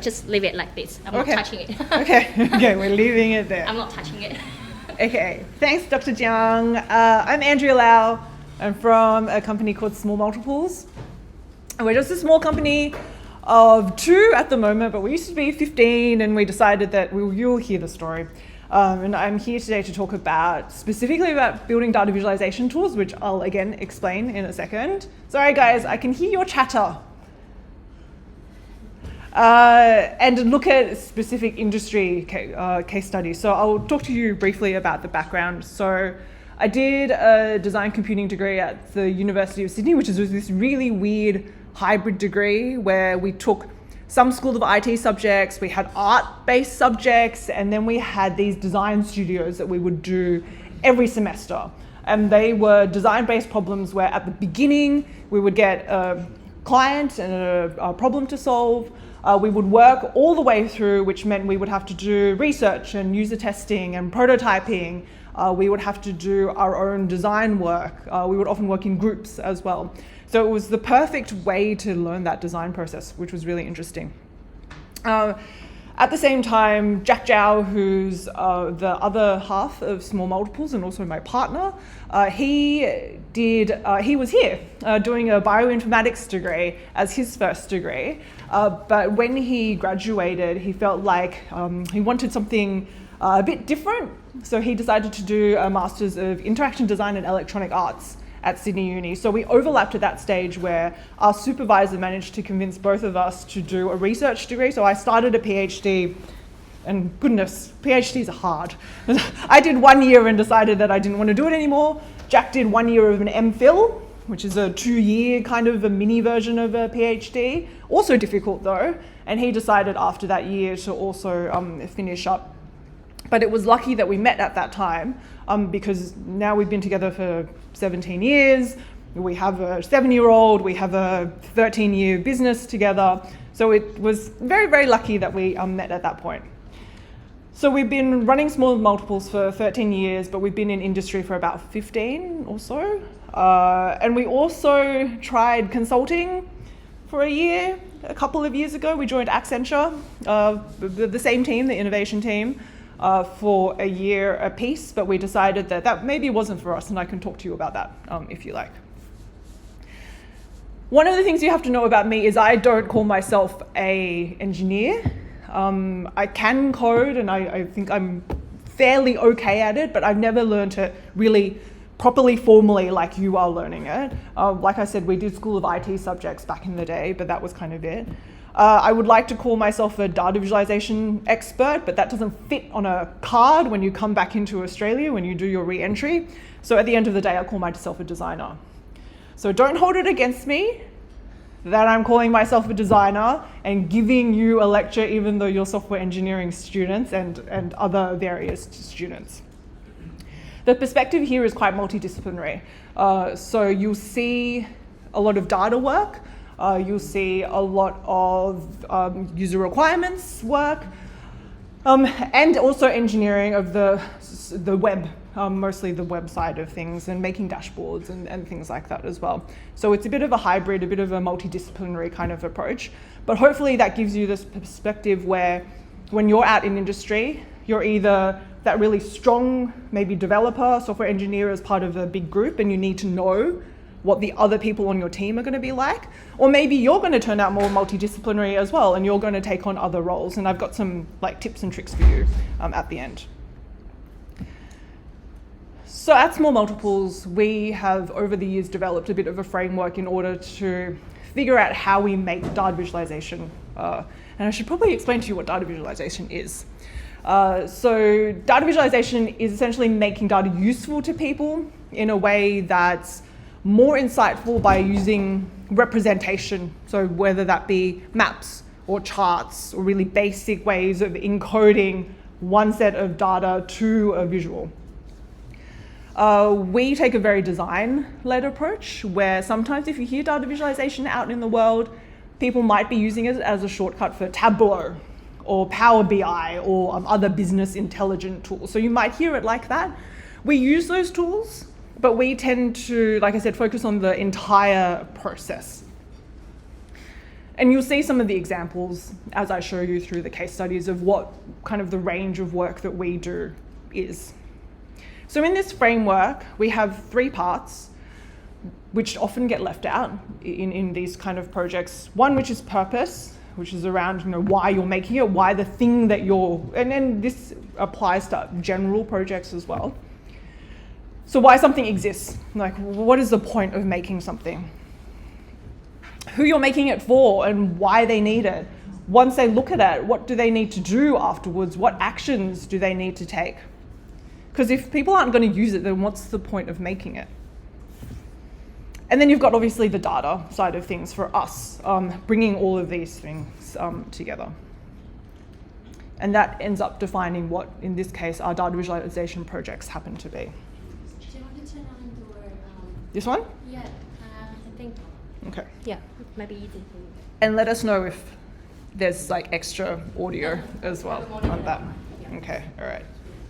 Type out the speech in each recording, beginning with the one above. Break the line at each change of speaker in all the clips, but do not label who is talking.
just leave it like this. I'm not touching it.
Okay, we're leaving it there.
I'm not touching it.
Okay, thanks, Dr. Jiang. I'm Andrea Lau. I'm from a company called Small Multiples. And we're just a small company of 2 at the moment, but we used to be 15, and we decided that you'll hear the story. And I'm here today to talk specifically about building data visualization tools, which I'll again explain in a second. Sorry guys, I can hear your chatter. And look at specific industry case studies. So I'll talk to you briefly about the background. So I did a design computing degree at the University of Sydney, which is this really weird hybrid degree where we took some School of IT subjects, we had art-based subjects, and then we had these design studios that we would do every semester. And they were design-based problems where at the beginning we would get a client and a problem to solve. We would work all the way through, which meant we would have to do research and user testing and prototyping. We would have to do our own design work. We would often work in groups as well. So it was the perfect way to learn that design process, which was really interesting. At the same time, Jack Zhao, who's the other half of Small Multiples and also my partner, he was here doing a bioinformatics degree as his first degree. But when he graduated, he felt like he wanted something a bit different. So he decided to do a Master's of Interaction Design and Electronic Arts at Sydney Uni. So we overlapped at that stage where our supervisor managed to convince both of us to do a research degree. So I started a PhD, and goodness, PhDs are hard. I did 1 year and decided that I didn't want to do it anymore. Jack did 1 year of an MPhil, which is a 2-year kind of a mini version of a PhD. Also difficult though. And he decided after that year to also finish up. But it was lucky that we met at that time because now we've been together for 17 years. We have a 7-year-old, we have a 13-year business together. So it was very, very lucky that we met at that point. So we've been running Small Multiples for 13 years, but we've been in industry for about 15 or so. And we also tried consulting for a year. A couple of years ago, we joined Accenture, the same team, the innovation team, for a year apiece, but we decided that maybe wasn't for us, and I can talk to you about that if you like. One of the things you have to know about me is I don't call myself an engineer. I can code, and I think I'm fairly okay at it, but I've never learned it really properly, formally, like you are learning it. Like I said, we did School of IT subjects back in the day, but that was kind of it. I would like to call myself a data visualization expert, but that doesn't fit on a card when you come back into Australia, when you do your re-entry. So at the end of the day, I call myself a designer. So don't hold it against me that I'm calling myself a designer and giving you a lecture, even though you're software engineering students and other various students. The perspective here is quite multidisciplinary. So you'll see a lot of data work. You'll see a lot of user requirements work, and also engineering of the web, mostly the web side of things, and making dashboards and things like that as well. So it's a bit of a hybrid, a bit of a multidisciplinary kind of approach. But hopefully that gives you this perspective where when you're out in industry, you're either that really strong, maybe developer, software engineer as part of a big group, and you need to know what the other people on your team are going to be like, or maybe you're going to turn out more multidisciplinary as well, and you're going to take on other roles. And I've got some tips and tricks for you at the end. So at Small Multiples, we have over the years developed a bit of a framework in order to figure out how we make data visualization. And I should probably explain to you what data visualization is. So data visualization is essentially making data useful to people in a way that's more insightful by using representation. So whether that be maps or charts or really basic ways of encoding one set of data to a visual. We take a very design-led approach where sometimes if you hear data visualization out in the world, people might be using it as a shortcut for Tableau or Power BI or other business intelligent tools. So you might hear it like that. We use those tools, but we tend to, like I said, focus on the entire process. And you'll see some of the examples as I show you through the case studies of what kind of the range of work that we do is. So in this framework, we have 3 parts, which often get left out in these kind of projects. One, which is purpose, which is around why you're making it, why the thing that you're, and then this applies to general projects as well. So why something exists, like what is the point of making something? Who you're making it for and why they need it. Once they look at it, what do they need to do afterwards? What actions do they need to take? Because if people aren't going to use it, then what's the point of making it? And then you've got obviously the data side of things for us, bringing all of these things together. And that ends up defining what, in this case, our data visualization projects happen to be.
Do you want to turn on your...
This one?
Yeah, I think...
Okay.
Yeah, maybe easy for you.
And let us know if there's like extra audio as well on that. Okay, all right.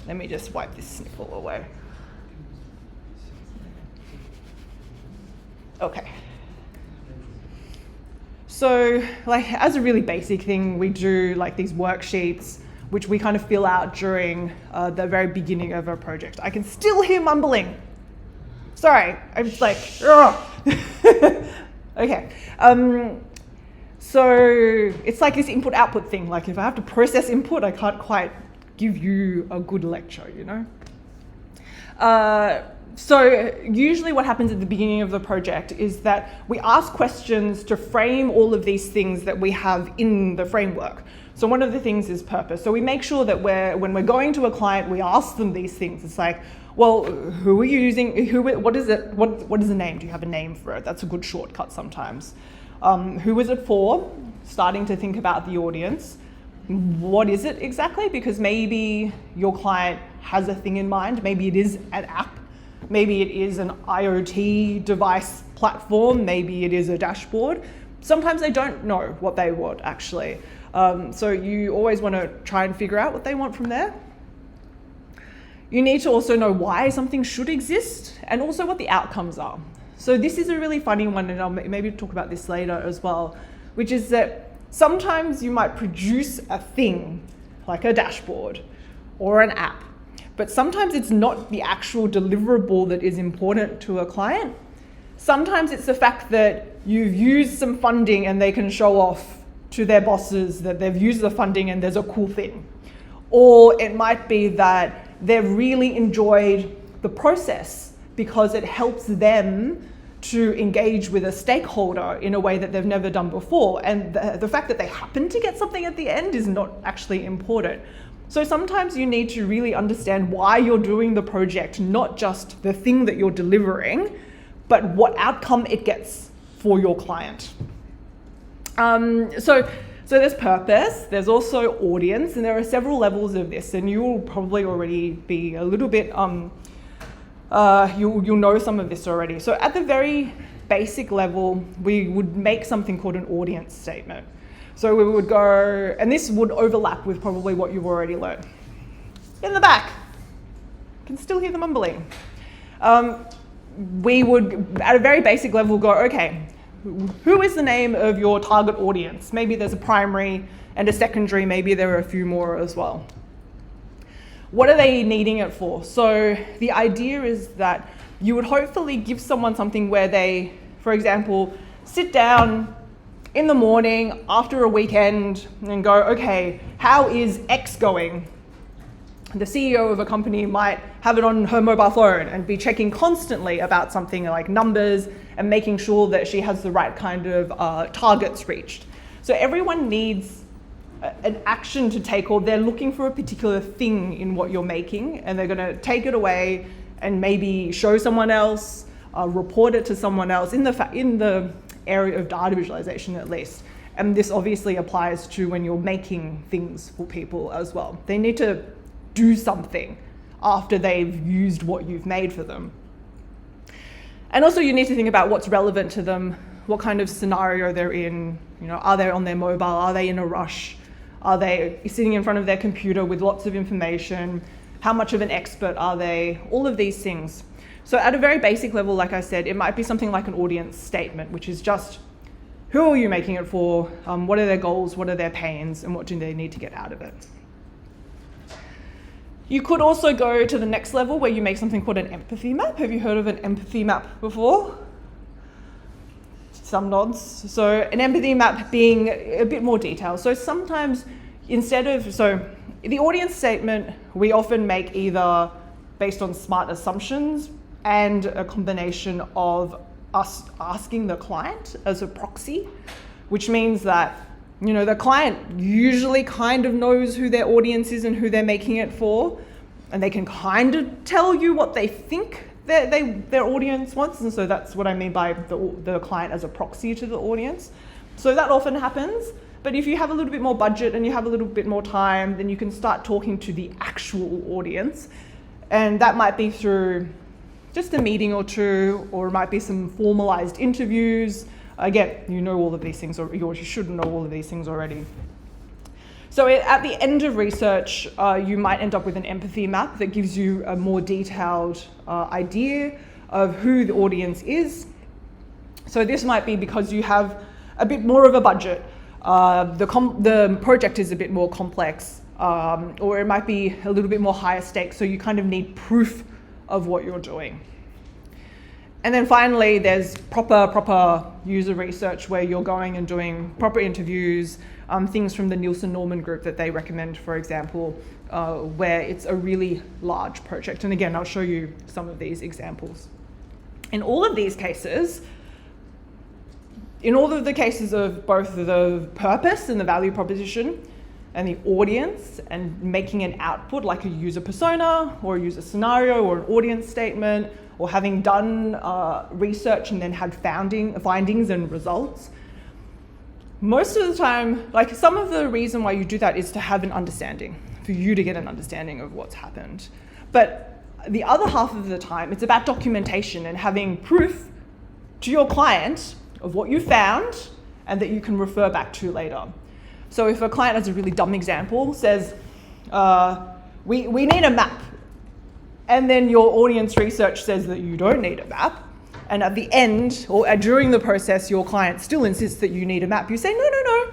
Let me just wipe this sniffle away. Okay. So like as a really basic thing, we do like these worksheets, which we kind of fill out during the very beginning of a project. I can still hear mumbling. Sorry, I'm just like, okay. So it's like this input-output thing. Like if I have to process input, I can't quite give you a good lecture, So usually what happens at the beginning of the project is that we ask questions to frame all of these things that we have in the framework. So one of the things is purpose. So we make sure that when we're going to a client, we ask them these things. It's like, well, who are you using? What is it? What is the name? Do you have a name for it? That's a good shortcut sometimes. Who is it for? Starting to think about the audience. What is it exactly? Because maybe your client has a thing in mind. Maybe it is an app. Maybe it is an IoT device platform. Maybe it is a dashboard. Sometimes they don't know what they want actually. So you always want to try and figure out what they want from there. You need to also know why something should exist and also what the outcomes are. So this is a really funny one, and I'll maybe talk about this later as well, which is that sometimes you might produce a thing like a dashboard or an app, but sometimes it's not the actual deliverable that is important to a client. Sometimes it's the fact that you've used some funding and they can show off to their bosses that they've used the funding and there's a cool thing. Or it might be that they've really enjoyed the process because it helps them to engage with a stakeholder in a way that they've never done before. And the fact that they happen to get something at the end is not actually important. So sometimes you need to really understand why you're doing the project, not just the thing that you're delivering, but what outcome it gets for your client. So there's purpose, there's also audience, and there are several levels of this, and you will probably already be a little bit, you'll know some of this already. So at the very basic level, we would make something called an audience statement. So we would go, and this would overlap with probably what you've already learned. In the back, you can still hear the mumbling. We would, at a very basic level, go, okay, who is the name of your target audience? Maybe there's a primary and a secondary, maybe there are a few more as well. What are they needing it for? So the idea is that you would hopefully give someone something where they, for example, sit down in the morning after a weekend and go, okay, how is X going? The CEO of a company might have it on her mobile phone and be checking constantly about something like numbers and making sure that she has the right kind of targets reached. So everyone needs an action to take, or they're looking for a particular thing in what you're making, and they're going to take it away and maybe show someone else, report it to someone else in the area of data visualization at least. And this obviously applies to when you're making things for people as well. They need to do something after they've used what you've made for them. And also you need to think about what's relevant to them, what kind of scenario they're in. Are they on their mobile? Are they in a rush? Are they sitting in front of their computer with lots of information? How much of an expert are they? All of these things. So at a very basic level, like I said, it might be something like an audience statement, which is just who are you making it for, what are their goals, what are their pains, and what do they need to get out of it. You could also go to the next level where you make something called an empathy map. Have you heard of an empathy map before? Some nods. So an empathy map being a bit more detailed. So sometimes the audience statement we often make either based on smart assumptions and a combination of us asking the client as a proxy, which means that the client usually kind of knows who their audience is and who they're making it for, and they can kind of tell you what they think their audience wants, and so that's what I mean by the client as a proxy to the audience. So that often happens, but if you have a little bit more budget and you have a little bit more time, then you can start talking to the actual audience, and that might be through just a meeting or two, or it might be some formalized interviews. Again, you know all of these things, or you should know all of these things already. So at the end of research, you might end up with an empathy map that gives you a more detailed idea of who the audience is. So this might be because you have a bit more of a budget, the project is a bit more complex, or it might be a little bit more higher stakes, so you kind of need proof of what you're doing. And then finally, there's proper user research where you're going and doing proper interviews, things from the Nielsen-Norman group that they recommend, for example, where it's a really large project. And again, I'll show you some of these examples. In all of these cases, in all of the cases of both the purpose and the value proposition and the audience and making an output like a user persona or a user scenario or an audience statement, or having done research and then had findings and results, most of the time, like some of the reason why you do that is to have an understanding, for you to get an understanding of what's happened. But the other half of the time, it's about documentation and having proof to your client of what you found and that you can refer back to later. So if a client, as a really dumb example, says, we need a map, and then your audience research says that you don't need a map, and at the end, or during the process, your client still insists that you need a map, you say, no.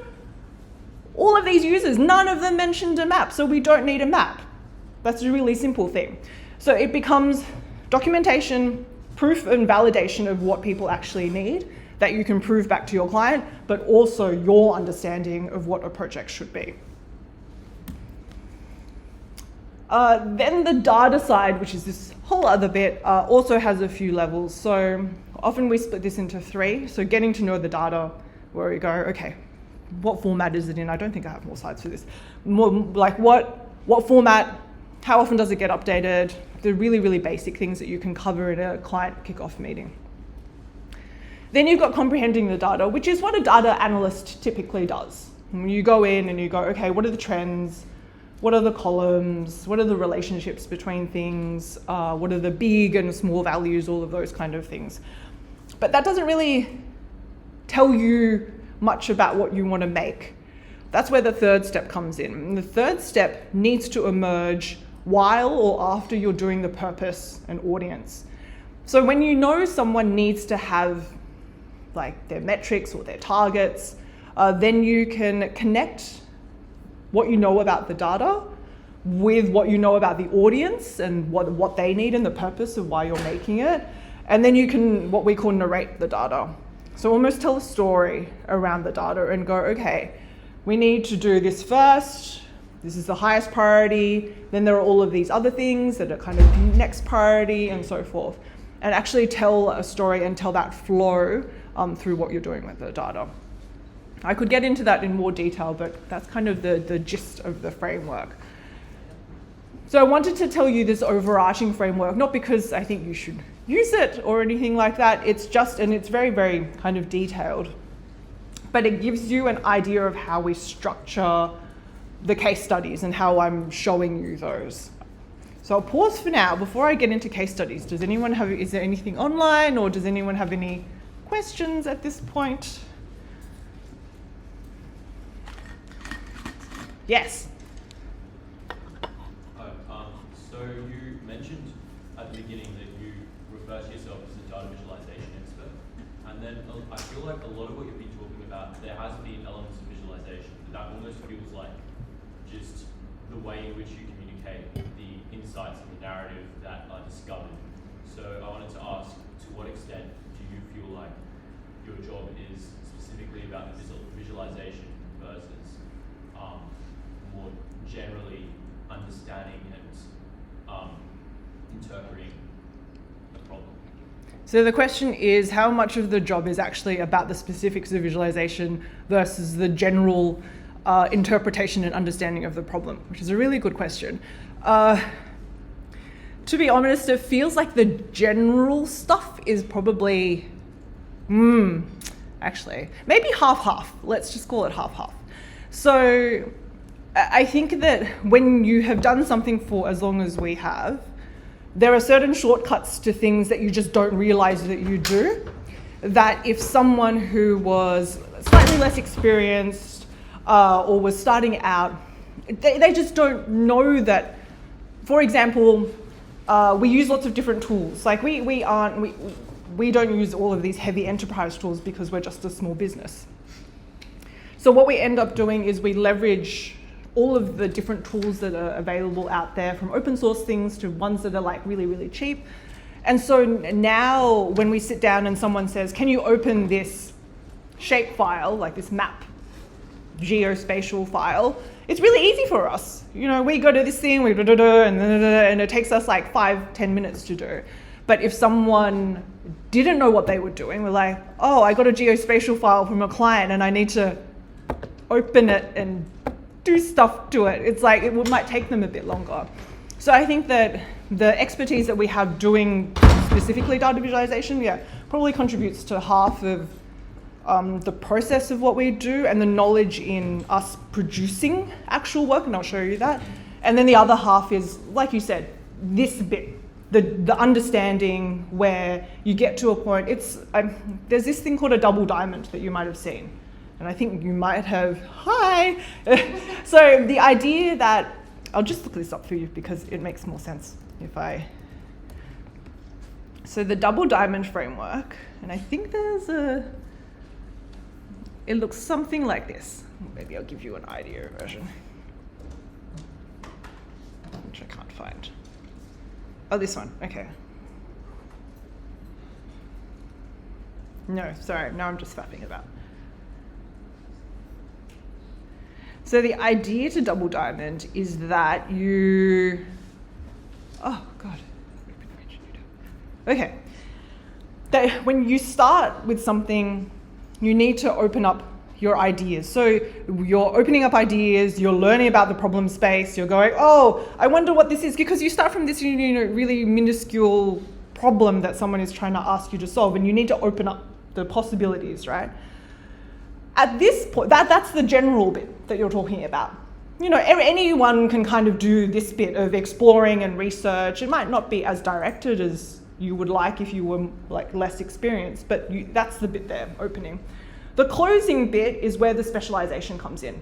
All of these users, none of them mentioned a map, so we don't need a map. That's a really simple thing. So it becomes documentation, proof and validation of what people actually need that you can prove back to your client, but also your understanding of what a project should be. Then the data side, which is this whole other bit, also has a few levels. So often we split this into 3. So getting to know the data, where we go, okay, what format is it in? I don't think I have more slides for this. More like what format, how often does it get updated? The really, really basic things that you can cover in a client kickoff meeting. Then you've got comprehending the data, which is what a data analyst typically does. When you go in and you go, okay, what are the trends? What are the columns? What are the relationships between things? What are the big and small values? All of those kind of things. But that doesn't really tell you much about what you want to make. That's where the third step comes in. And the third step needs to emerge while or after you're doing the purpose and audience. So when you know someone needs to have like their metrics or their targets, then you can connect what you know about the data with what you know about the audience and what they need and the purpose of why you're making it. And then you can, what we call, narrate the data. So almost tell a story around the data and go, okay, we need to do this first. This is the highest priority. Then there are all of these other things that are kind of next priority and so forth. And actually tell a story and tell that flow through what you're doing with the data. I could get into that in more detail, but that's kind of the gist of the framework. So I wanted to tell you this overarching framework, not because I think you should use it or anything like that. It's just, and it's very, very kind of detailed, but it gives you an idea of how we structure the case studies and how I'm showing you those. So I'll pause for now before I get into case studies. Does anyone have, is there anything online, or does anyone have any questions at this point? Yes.
So you mentioned at the beginning that you refer to yourself as a data visualization expert, and then I feel like a lot of what you've been talking there has been elements of visualization, but that almost feels like just the way in which you communicate the insights and the narrative that are discovered. So I wanted to ask, to what extent do you feel like your job is specifically about the visualization versus more generally understanding and interpreting the problem?
So the question is, how much of the job is actually about the specifics of visualization versus the general interpretation and understanding of the problem, which is a really good question. To be honest, it feels like the general stuff is probably, actually, maybe half-half. Let's just call it half-half. So I think that when you have done something for as long as we have, there are certain shortcuts to things that you just don't realize that you do, that if someone who was slightly less experienced or was starting out, they just don't know that. For example, we use lots of different tools. Like we don't use all of these heavy enterprise tools because we're just a small business. So what we end up doing is we leverage all of the different tools that are available out there, from open source things to ones that are like really, really cheap. And so now when we sit down and someone says, can you open this shape file, like this map geospatial file, it's really easy for us. You know, we go to this thing, we and it takes us like 5-10 minutes to do. But if someone didn't know what they were doing, we're like, oh, I got a geospatial file from a client and I need to open it and do stuff to it. It's like, it might take them a bit longer. So I think that the expertise that we have doing specifically data visualization, probably contributes to half of the process of what we do and the knowledge in us producing actual work, and I'll show you that. And then the other half is, like you said, this bit, the understanding where you get to a point. There's this thing called a double diamond that you might have seen. And I think you might have, hi. So the idea that, I'll just look this up for you because it makes more sense if so the double diamond framework, and I think it looks something like this. Maybe I'll give you an idea version, which I can't find. Oh, this one, okay. No, sorry, now I'm just faffing about. So the idea to double diamond is that you, oh God. Okay, that when you start with something, you need to open up your ideas. So you're opening up ideas, you're learning about the problem space, you're going, oh, I wonder what this is, because you start from this really minuscule problem that someone is trying to ask you to solve, and you need to open up the possibilities, right? At this point, that's the general bit that you're talking about. You know, anyone can kind of do this bit of exploring and research. It might not be as directed as you would like if you were like less experienced, but that's the bit there, opening. The closing bit is where the specialization comes in.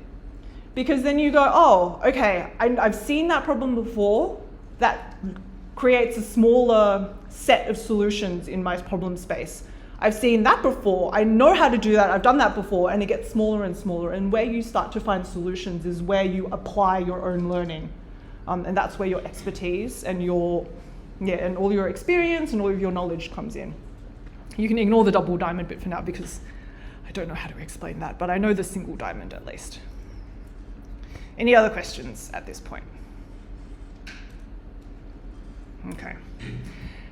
Because then you go, oh, okay, I've seen that problem before. That creates a smaller set of solutions in my problem space. I've seen that before, I know how to do that, I've done that before, and it gets smaller and smaller. And where you start to find solutions is where you apply your own learning. And that's where your expertise and and all your experience and all of your knowledge comes in. You can ignore the double diamond bit for now because I don't know how to explain that, but I know the single diamond at least. Any other questions at this point? Okay.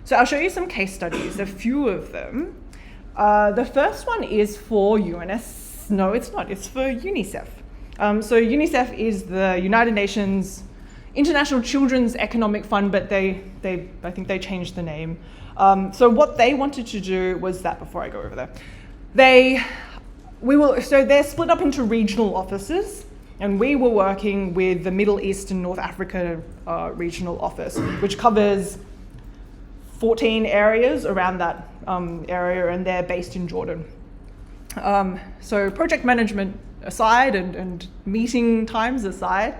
So I'll show you some case studies, a few of them. The first one is for no, it's not, it's for UNICEF. So UNICEF is the United Nations International Children's Economic Fund, but I think they changed the name. So what they wanted to do was that, before I go over there, so they're split up into regional offices, and we were working with the Middle East and North Africa regional office, which covers 14 areas around that area, and they're based in Jordan. So project management aside and meeting times aside,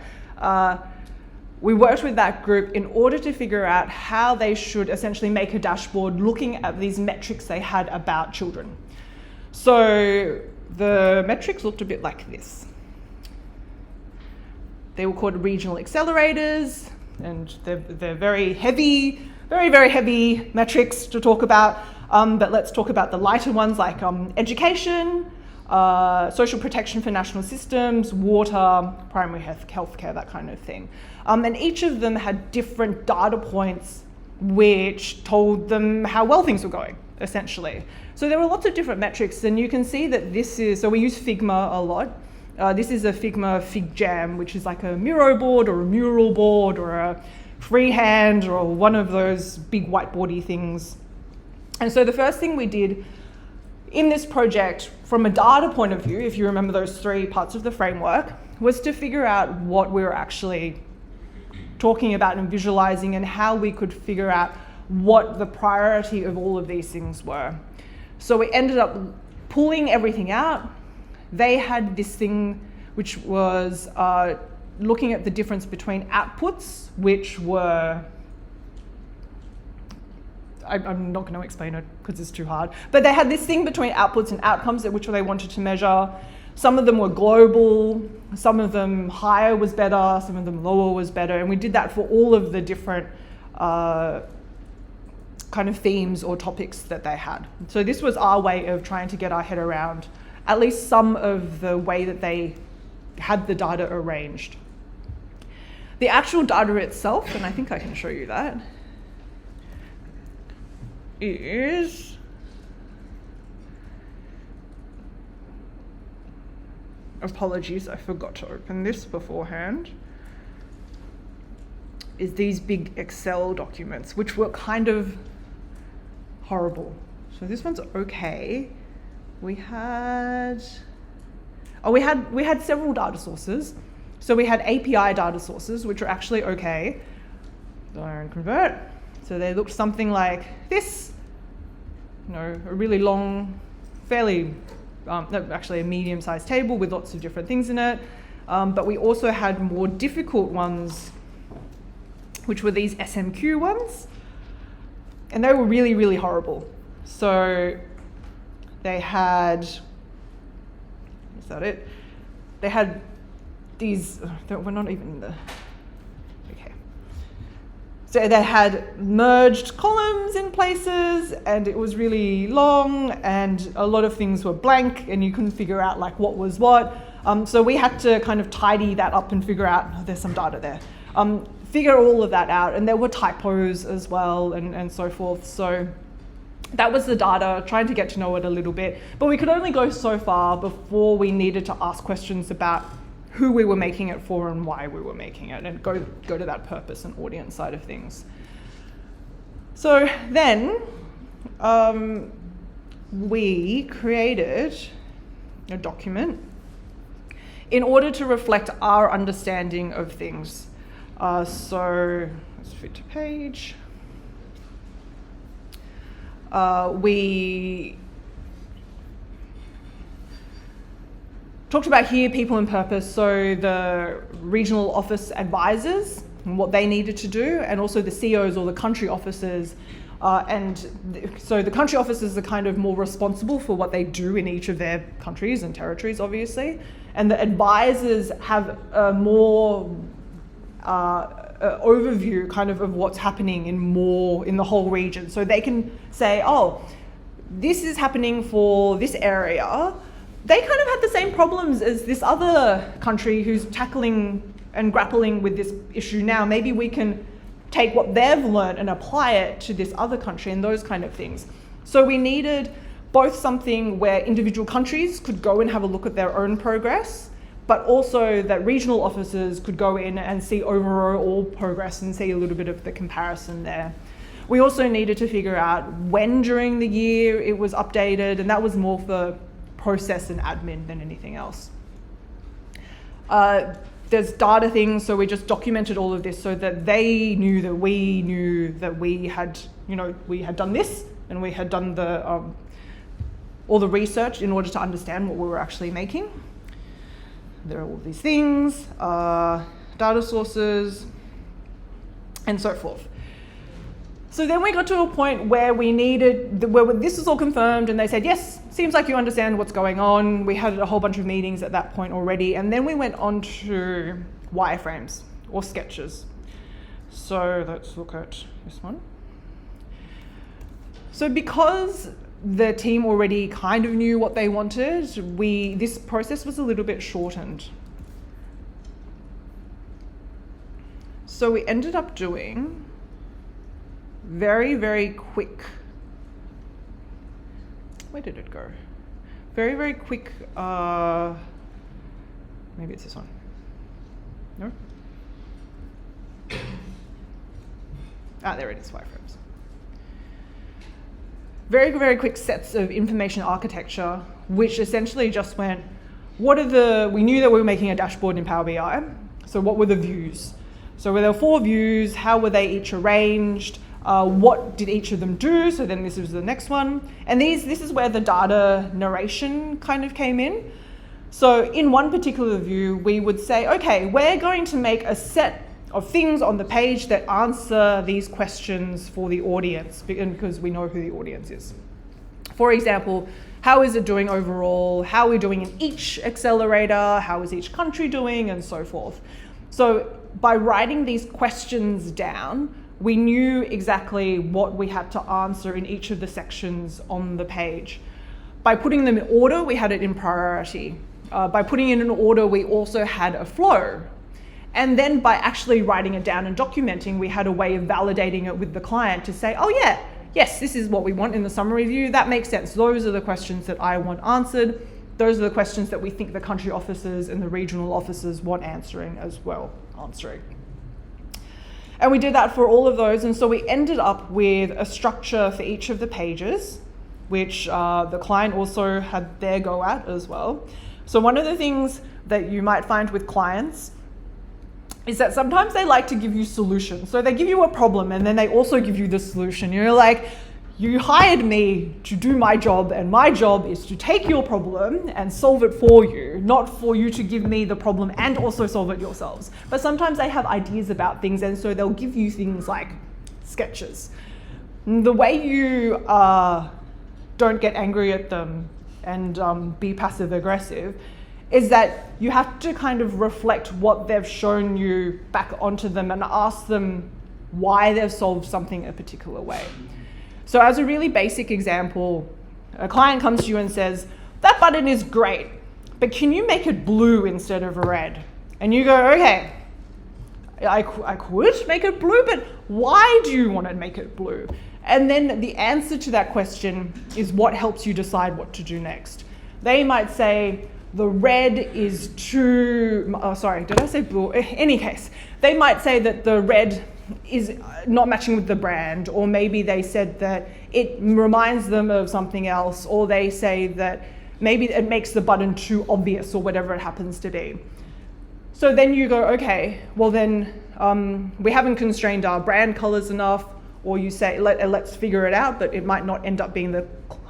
we worked with that group in order to figure out how they should essentially make a dashboard looking at these metrics they had about children. So the metrics looked a bit like this. They were called regional accelerators, and they're very heavy, very heavy metrics to talk about. But let's talk about the lighter ones like education, social protection for national systems, water, primary healthcare, that kind of thing. And each of them had different data points which told them how well things were going, essentially. So there were lots of different metrics, and you can see that this is, so we use Figma a lot. This is a Figma FigJam, which is like a Miro board or a mural board or a freehand or one of those big whiteboardy things. And so the first thing we did in this project, from a data point of view, if you remember those 3 parts of the framework, was to figure out what we were actually talking about and visualizing and how we could figure out what the priority of all of these things were. So we ended up pulling everything out. They had this thing which was looking at the difference between outputs, which were, I'm not going to explain it because it's too hard, but they had this thing between outputs and outcomes at which they wanted to measure. Some of them were global, some of them higher was better, some of them lower was better, and we did that for all of the different kind of themes or topics that they had. So this was our way of trying to get our head around at least some of the way that they had the data arranged. The actual data itself, and I think I can show you that, is apologies, I forgot to open this beforehand, is these big Excel documents, which were kind of horrible. So this one's okay. We had several data sources. So we had API data sources, which are actually okay. Don't convert. So they looked something like this. A really long, fairly, actually a medium-sized table with lots of different things in it. But we also had more difficult ones, which were these SMQ ones. And they were really, really horrible. So they had, is that it? They had these, we're not even in the, okay. So they had merged columns in places, and it was really long, and a lot of things were blank, and you couldn't figure out like what was what. So we had to kind of tidy that up and figure out, oh, there's some data there. Figure all of that out, and there were typos as well, and so forth. So that was the data, trying to get to know it a little bit. But we could only go so far before we needed to ask questions about who we were making it for and why we were making it, and go to that purpose and audience side of things. So then we created a document in order to reflect our understanding of things. So let's fit to page. We talked about here people and purpose, so the regional office advisors and what they needed to do, and also the CEOs or the country officers. So the country officers are kind of more responsible for what they do in each of their countries and territories, obviously. And the advisors have a more overview kind of what's happening in the whole region. So they can say, oh, this is happening for this area. They kind of had the same problems as this other country who's tackling and grappling with this issue now. Maybe we can take what they've learned and apply it to this other country and those kind of things. So we needed both something where individual countries could go and have a look at their own progress, but also that regional officers could go in and see overall progress and see a little bit of the comparison there. We also needed to figure out when during the year it was updated, and that was more for process and admin than anything else. There's data things, so we just documented all of this so that they knew that we had done this, and we had done all the research in order to understand what we were actually making. There are all these things, data sources, and so forth. So then we got to a point where where this was all confirmed, and they said, yes, seems like you understand what's going on. We had a whole bunch of meetings at that point already, and then we went on to wireframes or sketches. So let's look at this one. So because the team already kind of knew what they wanted, this process was a little bit shortened. So we ended up doing very, very quick, where did it go? Very, very quick, maybe it's this one. No? There it is, wireframes. Very, very quick sets of information architecture, which essentially just went, we knew that we were making a dashboard in Power BI, so what were the views? So there were 4 views, how were they each arranged? What did each of them do? So then this was the next one. And this is where the data narration kind of came in. So in one particular view, we would say, okay, we're going to make a set of things on the page that answer these questions for the audience, because we know who the audience is. For example, how is it doing overall? How are we doing in each accelerator? How is each country doing? And so forth. So by writing these questions down, we knew exactly what we had to answer in each of the sections on the page. By putting them in order, we had it in priority. By putting it in order, we also had a flow. And then by actually writing it down and documenting, we had a way of validating it with the client to say, oh yeah, yes, this is what we want in the summary view. That makes sense. Those are the questions that I want answered. Those are the questions that we think the country officers and the regional officers want answering as well, And we did that for all of those. And so we ended up with a structure for each of the pages, which the client also had their go at as well. So one of the things that you might find with clients is that sometimes they like to give you solutions. So they give you a problem and then they also give you the solution. You're like, you hired me to do my job, and my job is to take your problem and solve it for you, not for you to give me the problem and also solve it yourselves. But sometimes they have ideas about things, and so they'll give you things like sketches. The way you don't get angry at them and be passive aggressive is that you have to kind of reflect what they've shown you back onto them and ask them why they've solved something a particular way. So as a really basic example, a client comes to you and says, that button is great, but can you make it blue instead of red? And you go, okay, I could make it blue, but why do you want to make it blue? And then the answer to that question is what helps you decide what to do next. They might say, the red is too, oh sorry, did I say blue? In any case, they might say that the red is not matching with the brand, or maybe they said that it reminds them of something else, or they say that maybe it makes the button too obvious, or whatever it happens to be. So then you go, okay, well then we haven't constrained our brand colors enough, or you say, let's figure it out, but it might not end up being the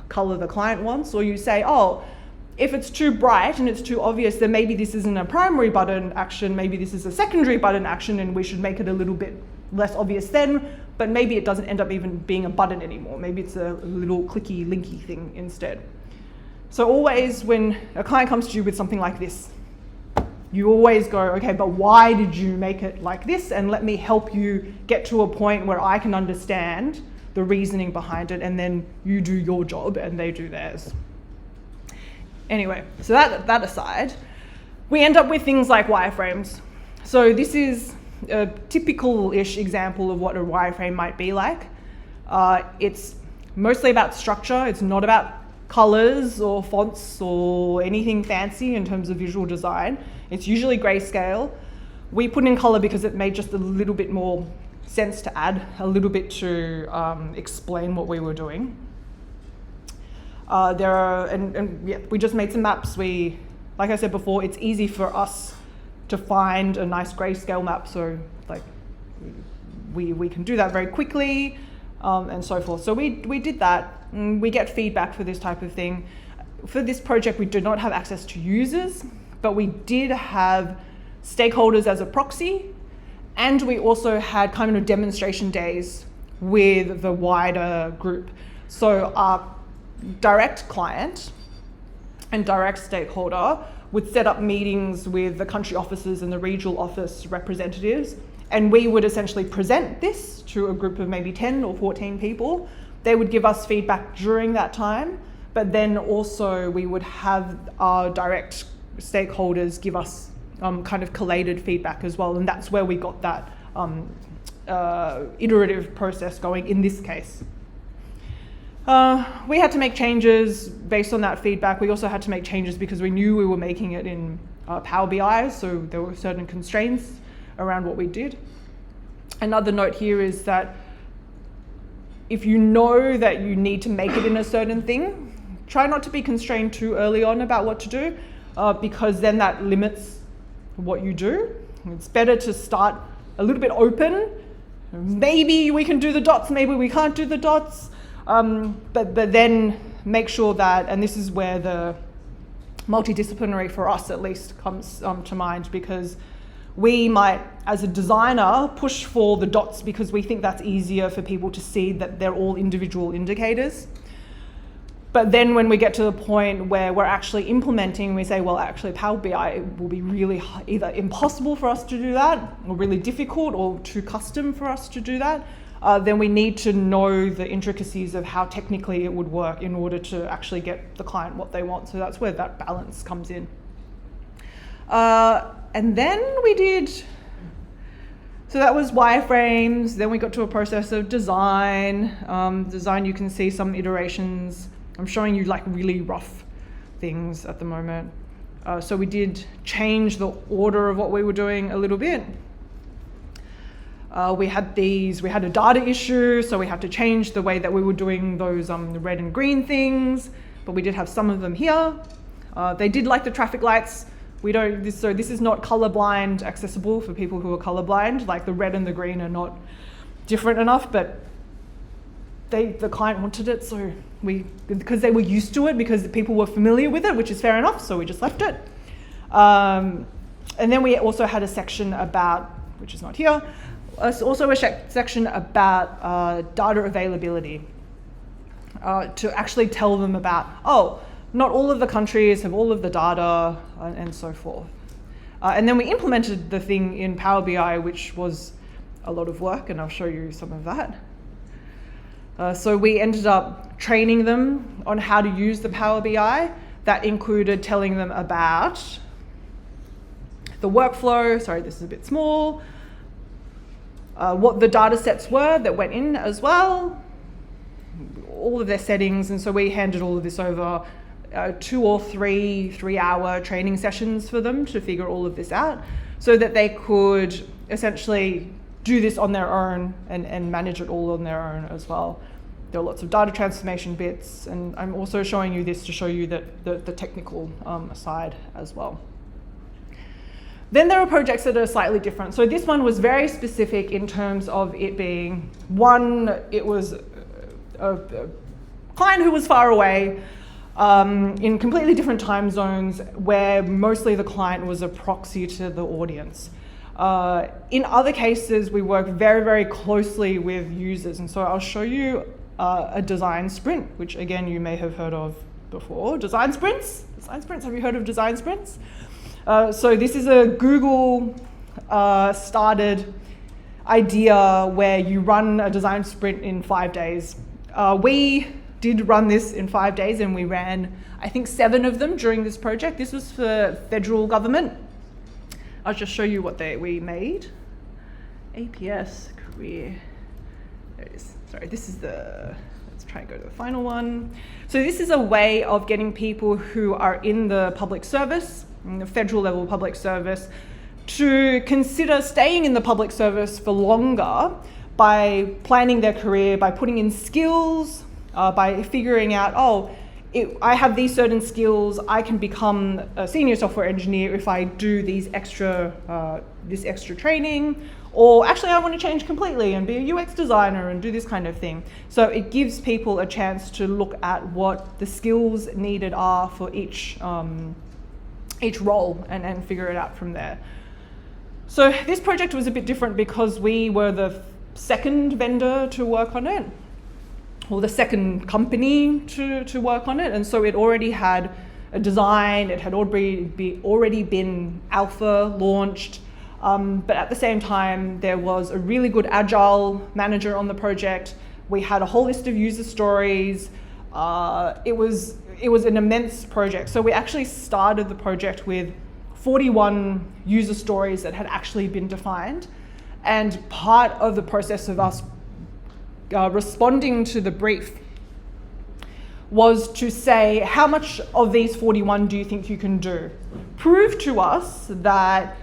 color the client wants, or you say, oh, if it's too bright and it's too obvious, then maybe this isn't a primary button action, maybe this is a secondary button action, and we should make it a little bit less obvious then, but maybe it doesn't end up even being a button anymore. Maybe it's a little clicky, linky thing instead. So always when a client comes to you with something like this, you always go, okay, but why did you make it like this? And let me help you get to a point where I can understand the reasoning behind it, and then you do your job and they do theirs. Anyway, so that aside, we end up with things like wireframes. So this is a typical-ish example of what a wireframe might be like. It's mostly about structure. It's not about colors or fonts or anything fancy in terms of visual design. It's usually grayscale. We put in color because it made just a little bit more sense to add a little bit to explain what we were doing. We just made some maps. Like I said before, it's easy for us to find a nice grayscale map, so like we can do that very quickly, and so forth. So we did that. And we get feedback for this type of thing. For this project, we did not have access to users, but we did have stakeholders as a proxy, and we also had kind of demonstration days with the wider group. So our direct client and direct stakeholder would set up meetings with the country offices and the regional office representatives, and we would essentially present this to a group of maybe 10 or 14 people. They would give us feedback during that time, but then also we would have our direct stakeholders give us kind of collated feedback as well, and that's where we got that iterative process going in this case. We had to make changes based on that feedback. We also had to make changes because we knew we were making it in Power BI, so there were certain constraints around what we did. Another note here is that if you know that you need to make it in a certain thing, try not to be constrained too early on about what to do, because then that limits what you do. It's better to start a little bit open. Maybe we can do the dots, maybe we can't do the dots, but then make sure that, and this is where the multidisciplinary for us at least comes to mind, because we might, as a designer, push for the dots because we think that's easier for people to see that they're all individual indicators. But then when we get to the point where we're actually implementing, we say, well, actually Power BI will be really either impossible for us to do that, or really difficult, or too custom for us to do that. Then we need to know the intricacies of how technically it would work in order to actually get the client what they want. So that's where that balance comes in. And then we did, so that was wireframes. Then we got to a process of design. Design, you can see some iterations. I'm showing you like really rough things at the moment. So we did change the order of what we were doing a little bit. We had a data issue, so we had to change the way that we were doing those red and green things, but we did have some of them here. They did like the traffic lights. So this is not colorblind accessible for people who are colorblind. Like the red and the green are not different enough, but the client wanted it, so because they were used to it, because people were familiar with it, which is fair enough, so we just left it. And then we also had a section about, which is not here, also a section about data availability, to actually tell them about, not all of the countries have all of the data, and so forth. And then we implemented the thing in Power BI, which was a lot of work, and I'll show you some of that. So we ended up training them on how to use the Power BI. That included telling them about the workflow, sorry, this is a bit small, what the data sets were that went in as well, all of their settings, and so we handed all of this over 2 or 3 hour training sessions for them to figure all of this out, so that they could essentially do this on their own and manage it all on their own as well. There are lots of data transformation bits, and I'm also showing you this to show you that the technical side as well. Then there are projects that are slightly different. So this one was very specific in terms of it being, one, it was a client who was far away, in completely different time zones, where mostly the client was a proxy to the audience. In other cases, we work very, very closely with users. And so I'll show you a design sprint, which again, you may have heard of before. Design sprints, have you heard of design sprints? So this is a Google started idea where you run a design sprint in 5 days. We did run this in 5 days, and we ran, I think, 7 of them during this project. This was for federal government. I'll just show you what we made. APS career, there it is. Sorry, this is let's try and go to the final one. So this is a way of getting people who are in the public service, in the federal level public service, to consider staying in the public service for longer by planning their career, by putting in skills, by figuring out, I have these certain skills, I can become a senior software engineer if I do this extra training, or actually I want to change completely and be a UX designer and do this kind of thing. So it gives people a chance to look at what the skills needed are for each role and figure it out from there. So this project was a bit different because we were second vendor to work on it, or the second company to work on it. And so it already had a design, it had already been alpha launched, but at the same time, there was a really good agile manager on the project. We had a whole list of user stories. It was an immense project. So we actually started the project with 41 user stories that had actually been defined. And part of the process of us responding to the brief was to say, how much of these 41 do you think you can do? Prove to us that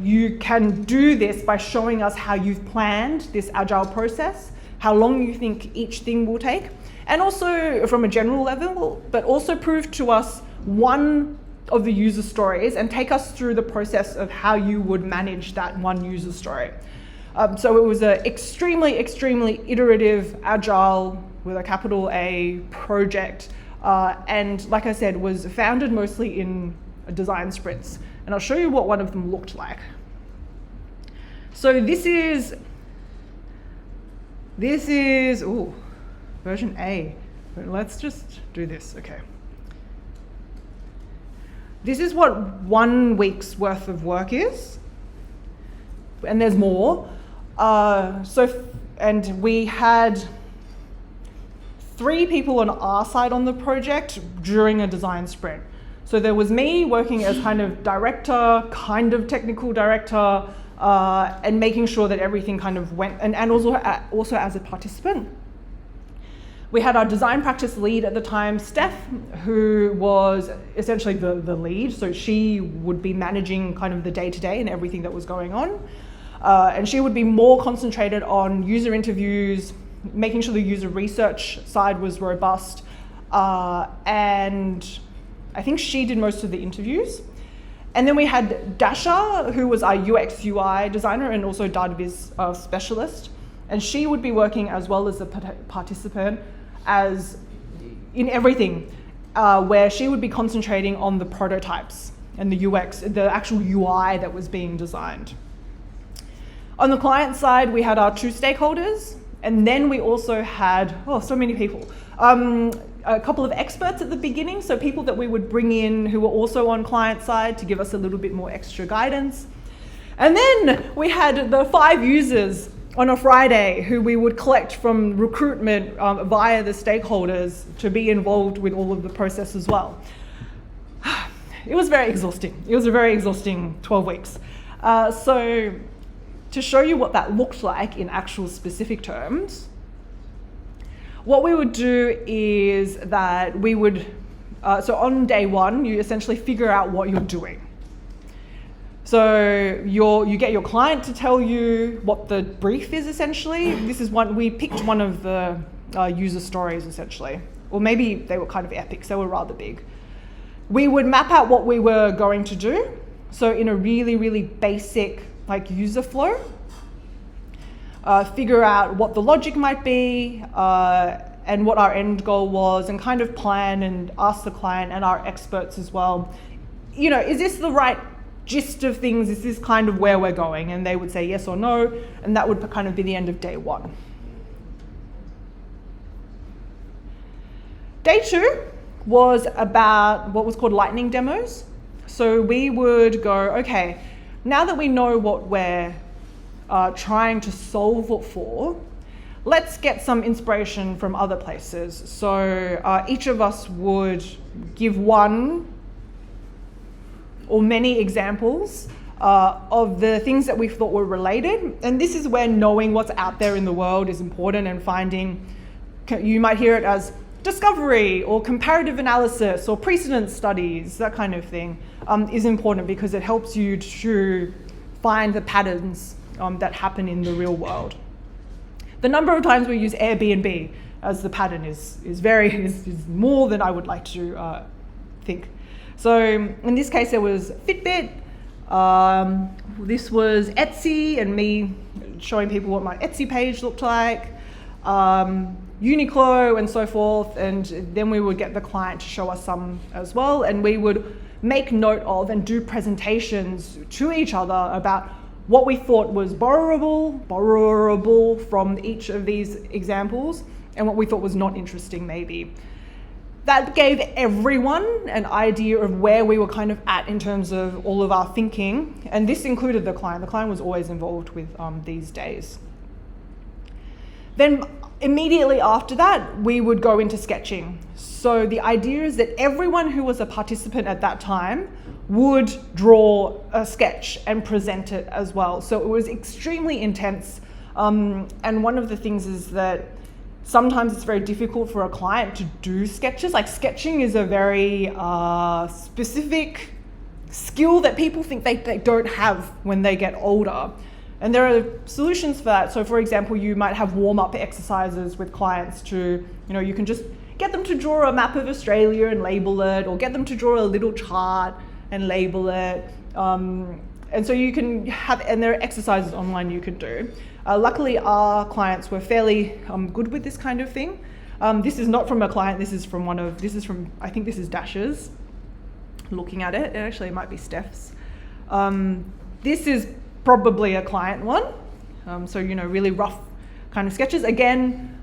you can do this by showing us how you've planned this agile process, how long you think each thing will take, and also from a general level, but also prove to us one of the user stories and take us through the process of how you would manage that one user story. So it was an extremely iterative, agile, with a capital A, project. And like I said, was founded mostly in design sprints. And I'll show you what one of them looked like. So this is version A. Let's just do this, okay. This is what 1 week's worth of work is, and there's more. And we had 3 people on our side on the project during a design sprint. So there was me working as kind of director, kind of technical director, and making sure that everything kind of went, and also as a participant. We had our design practice lead at the time, Steph, who was essentially the lead. So she would be managing kind of the day-to-day and everything that was going on. And she would be more concentrated on user interviews, making sure the user research side was robust. And I think she did most of the interviews. And then we had Dasha, who was our UX UI designer and also data viz specialist. And she would be working as well as a participant as in everything, where she would be concentrating on the prototypes and the UX, the actual UI that was being designed. On the client side, we had our 2 stakeholders, and then we also had, so many people. A couple of experts at the beginning, so people that we would bring in who were also on client side to give us a little bit more extra guidance. And then we had the 5 users on a Friday who we would collect from recruitment via the stakeholders to be involved with all of the process as well. It was very exhausting. It was a very exhausting 12 weeks. So to show you what that looked like in actual specific terms, what we would do is that we would, so on day 1, you essentially figure out what you're doing. So you get your client to tell you what the brief is essentially. This is we picked one of the user stories essentially, or maybe they were kind of epics, they were rather big. We would map out what we were going to do. So in a really basic like user flow, figure out what the logic might be and what our end goal was, and kind of plan and ask the client and our experts as well, is this the right gist of things? Is this kind of where we're going? And they would say yes or no, and that would kind of be the end of day 1. Day 2 was about what was called lightning demos. So we would go, okay, now that we know what we're trying to solve it for, let's get some inspiration from other places. So each of us would give one or many examples of the things that we thought were related. And this is where knowing what's out there in the world is important, and finding, you might hear it as discovery or comparative analysis or precedent studies, that kind of thing, is important because it helps you to find the patterns that happen in the real world. The number of times we use Airbnb as the pattern is more than I would like to think. So in this case, there was Fitbit. This was Etsy, and me showing people what my Etsy page looked like. Uniqlo and so forth, and then we would get the client to show us some as well, and we would make note of and do presentations to each other about what we thought was borrowable from each of these examples, and what we thought was not interesting maybe. That gave everyone an idea of where we were kind of at in terms of all of our thinking, and this included the client. The client was always involved with these days. Then immediately after that, we would go into sketching. So the idea is that everyone who was a participant at that time would draw a sketch and present it as well. So it was extremely intense. And one of the things is that sometimes it's very difficult for a client to do sketches. Like sketching is a very specific skill that people think they don't have when they get older. And there are solutions for that. So for example, you might have warm-up exercises with clients to, you can just get them to draw a map of Australia and label it, or get them to draw a little chart and label it. And so you can have, and there are exercises online you can do. Luckily, our clients were fairly good with this kind of thing. This is not from a client, this is from I think this is Dash's, looking at it. Actually, it might be Steph's. This is probably a client one. So, really rough kind of sketches. Again,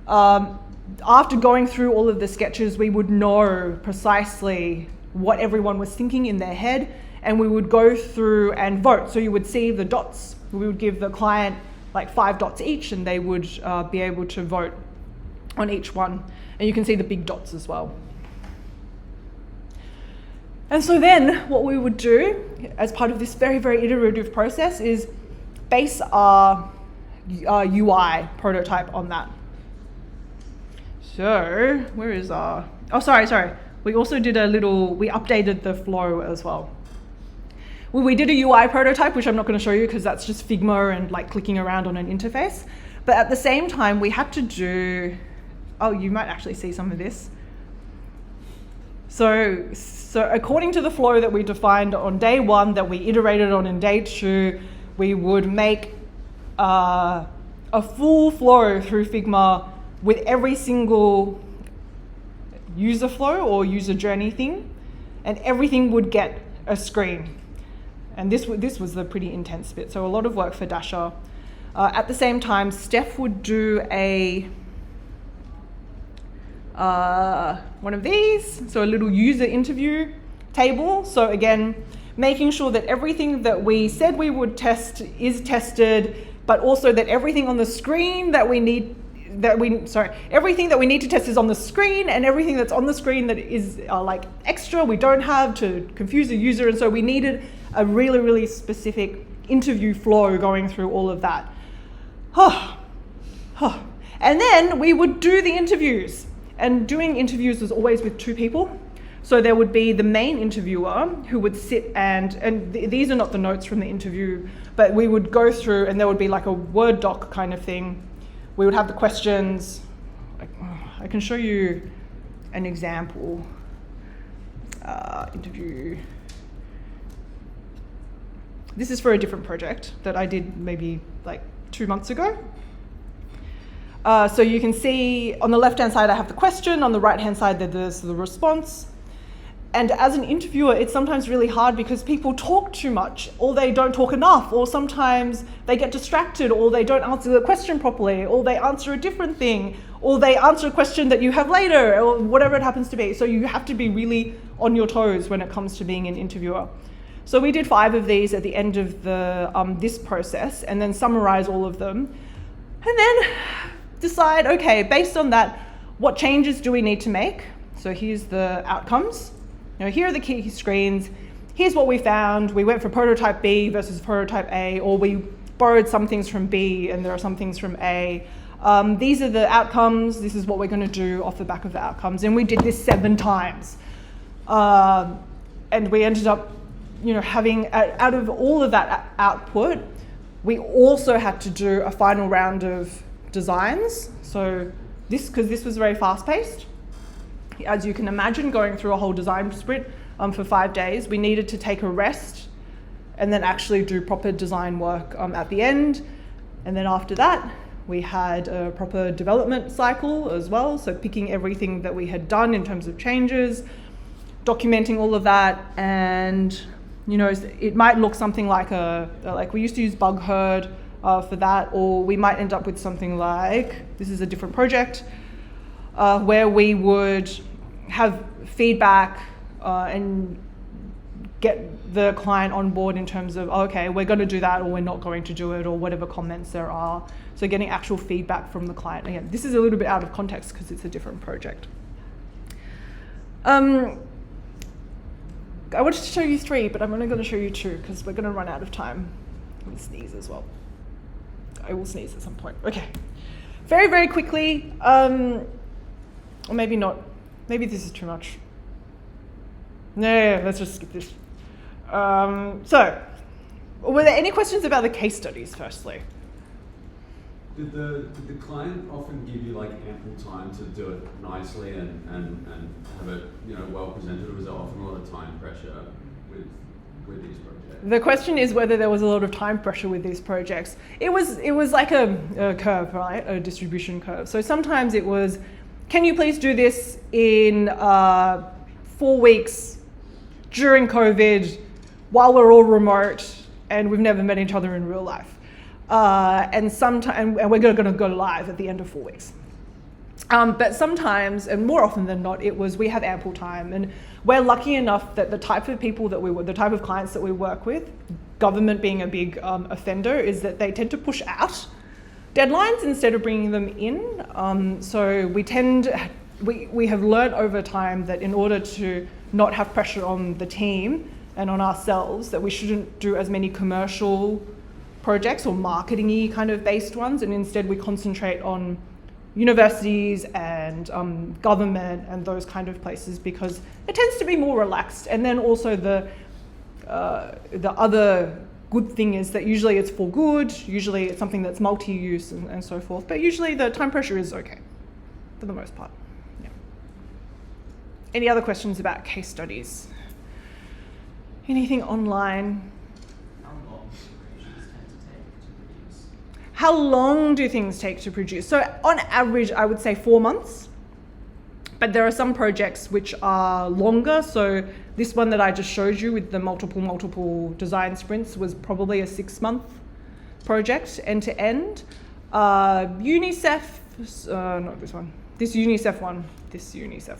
after going through all of the sketches, we would know precisely what everyone was thinking in their head, and we would go through and vote. So you would see the dots. We would give the client like 5 dots each, and they would be able to vote on each one. And you can see the big dots as well. And so then what we would do as part of this very, very iterative process is base our UI prototype on that. So where is our, sorry. We also did we updated the flow as well. We did a UI prototype, which I'm not going to show you because that's just Figma and like clicking around on an interface. But at the same time, we had to do, you might actually see some of this. So according to the flow that we defined on day 1, that we iterated on in day 2, we would make a full flow through Figma with every single user flow or user journey thing, and everything would get a screen. And this was the pretty intense bit, so a lot of work for Dasha. At the same time, Steph would do one of these, so a little user interview table. So again, making sure that everything that we said we would test is tested, but also that everything on the screen everything that we need to test is on the screen, and everything that's on the screen that is like extra we don't have to confuse the user. And so we needed a really, really specific interview flow going through all of that. And then we would do the interviews, and doing interviews was always with 2 people. So there would be the main interviewer who would sit and these are not the notes from the interview, but we would go through, and there would be like a Word doc kind of thing. We would have the questions. I can show you an example. Interview. This is for a different project that I did maybe like 2 months ago. So you can see on the left-hand side, I have the question. On the right-hand side, there's the response. And as an interviewer, it's sometimes really hard because people talk too much, or they don't talk enough, or sometimes they get distracted, or they don't answer the question properly, or they answer a different thing, or they answer a question that you have later, or whatever it happens to be. So you have to be really on your toes when it comes to being an interviewer. So we did 5 of these at the end of this process, and then summarize all of them, and then decide, okay, based on that, what changes do we need to make? So here's the outcomes. Here are the key screens. Here's what we found. We went for prototype B versus prototype A, or we borrowed some things from B and there are some things from A. These are the outcomes. This is what we're going to do off the back of the outcomes. And we did this 7 times. And we ended up, having, out of all of that output, we also had to do a final round of designs. So because this was very fast-paced. As you can imagine, going through a whole design sprint for 5 days, we needed to take a rest and then actually do proper design work at the end. And then after that, we had a proper development cycle as well. So picking everything that we had done in terms of changes, documenting all of that, and You know, it might look something like like we used to use Bug Herd for that, or we might end up with something like, this is a different project, where we would have feedback and get the client on board in terms of, okay, we're going to do that or we're not going to do it, or whatever comments there are. So getting actual feedback from the client. Again, this is a little bit out of context because it's a different project. I wanted to show you 3, but I'm only going to show you 2 because we're going to run out of time. I'm going to sneeze as well. I will sneeze at some point. Okay. Very, very quickly, or maybe not. Maybe this is too much. No, let's just skip this. So, were there any questions about the case studies, firstly?
Did the client often give you like ample time to do it nicely and have it, you know, well presented, or was there often a lot of time pressure with these projects?
The question is whether there was a lot of time pressure with these projects. It was like a curve, right? A distribution curve. So sometimes it was, can you please do this in 4 weeks during COVID while we're all remote and we've never met each other in real life. And we're going to go live at the end of 4 weeks. But sometimes, and more often than not, it was we have ample time, and we're lucky enough that the type of people that the type of clients that we work with, government being a big offender, is that they tend to push out deadlines instead of bringing them in. So we have learned over time that in order to not have pressure on the team and on ourselves, that we shouldn't do as many commercial projects or marketing-y kind of based ones, and instead we concentrate on universities and government and those kind of places because it tends to be more relaxed. And then also the other good thing is that usually it's for good, usually it's something that's multi-use and so forth, but usually the time pressure is okay for the most part. Yeah. Any other questions about case studies? Anything online? How long do things take to produce? So on average, I would say 4 months, but there are some projects which are longer. So this one that I just showed you with the multiple design sprints was probably a 6-month project end to end. UNICEF, not this one, this UNICEF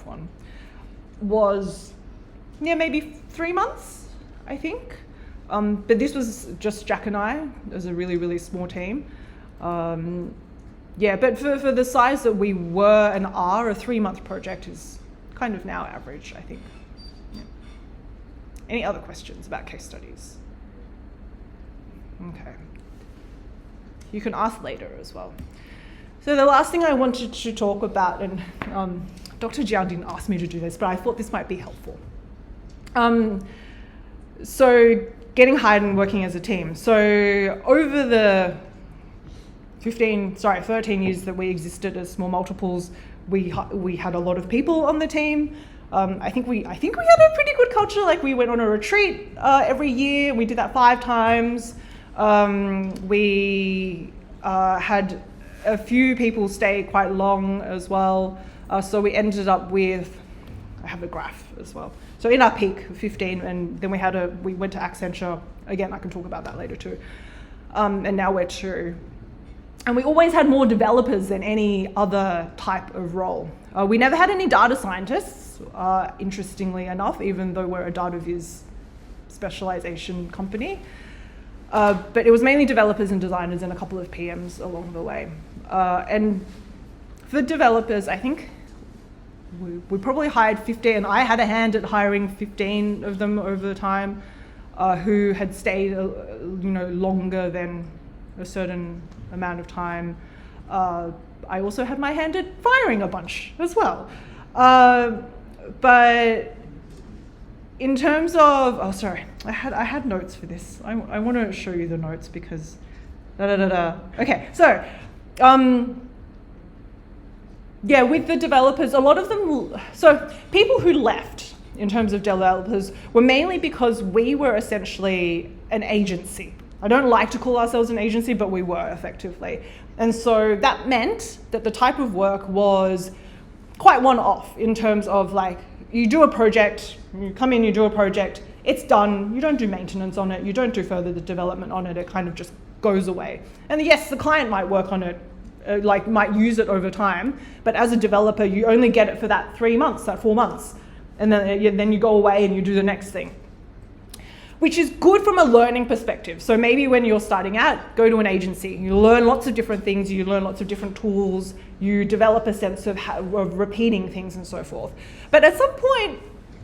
one was, yeah, maybe 3 months, I think. But this was just Jack and I as a really, really small team. Yeah, but for the size that we were and are, a 3-month project is kind of now average, I think. Yeah. Any other questions about case studies? Okay. You can ask later as well. So the last thing I wanted to talk about, and Dr. Jiang didn't ask me to do this, but I thought this might be helpful. So getting hired and working as a team. So over the 13 years that we existed as Small Multiples, we had a lot of people on the team. I think we had a pretty good culture. Like we went on a retreat every year. We did that 5 times. We had a few people stay quite long as well. So we ended up with, I have a graph as well. So in our peak, 15, and then we went to Accenture. Again, I can talk about that later too. And now we're 2. And we always had more developers than any other type of role. We never had any data scientists, interestingly enough, even though we're a data viz specialization company. But it was mainly developers and designers and a couple of PMs along the way. And for developers, I think we probably hired 15, and I had a hand at hiring 15 of them over the time who had stayed longer than a certain amount of time. I also had my hand at firing a bunch as well. But in terms of, I had notes for this. I want to show you the notes because Okay, so yeah, with the developers, a lot of them, so people who left in terms of developers were mainly because we were essentially an agency. I don't like to call ourselves an agency, but we were effectively. And so that meant that the type of work was quite one-off in terms of like, you do a project, you come in, you do a project, it's done. You don't do maintenance on it. You don't do further development on it. It kind of just goes away. And yes, the client might work on it, might use it over time, but as a developer, you only get it for that 3 months, that 4 months. And then you go away and you do the next thing, which is good from a learning perspective. So maybe when you're starting out, go to an agency. You learn lots of different things. You learn lots of different tools. You develop a sense of repeating things and so forth. But at some point,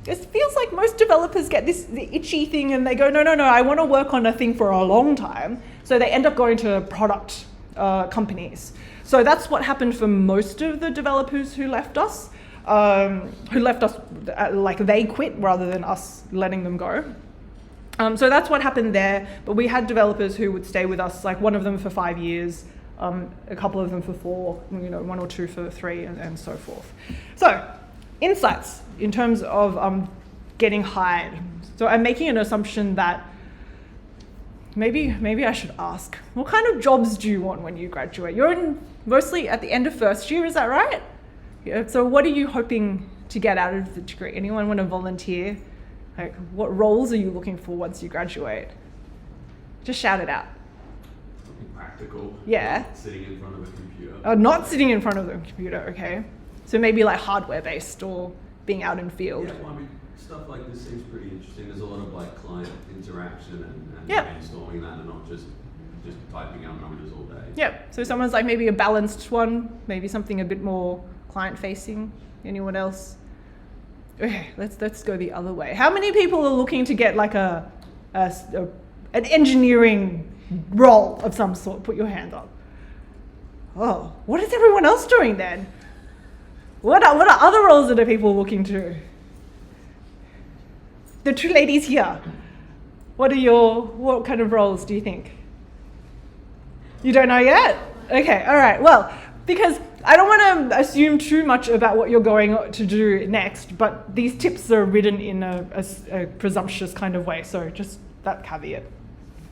it feels like most developers get the itchy thing and they go, no, I want to work on a thing for a long time. So they end up going to product companies. So that's what happened for most of the developers who left us. Like they quit rather than us letting them go. So that's what happened there. But we had developers who would stay with us, like one of them for 5 years, a couple of them for 4, 1 or 2 for 3, and so forth. So insights in terms of getting hired. So I'm making an assumption that maybe I should ask, what kind of jobs do you want when you graduate? You're mostly at the end of first year, is that right? Yeah, so what are you hoping to get out of the degree? Anyone want to volunteer? Like, what roles are you looking for once you graduate? Just shout it out.
Something practical.
Yeah.
Not sitting in front of a computer.
Not sitting in front of the computer, okay. So maybe like hardware-based or being out in field.
Yeah, well, I mean, stuff like this seems pretty interesting. There's a lot of like client interaction and
Yep.
brainstorming that, and not just typing out numbers all day.
Yep, so someone's like maybe a balanced one, maybe something a bit more client-facing. Anyone else? Okay, let's go the other way. How many people are looking to get like an engineering role of some sort? Put your hand up. Oh, what is everyone else doing then? What are other roles that are people looking to? The 2 ladies here. What kind of roles do you think? You don't know yet? Okay, all right. Well, because I don't want to assume too much about what you're going to do next, but these tips are written in a presumptuous kind of way, so just that caveat.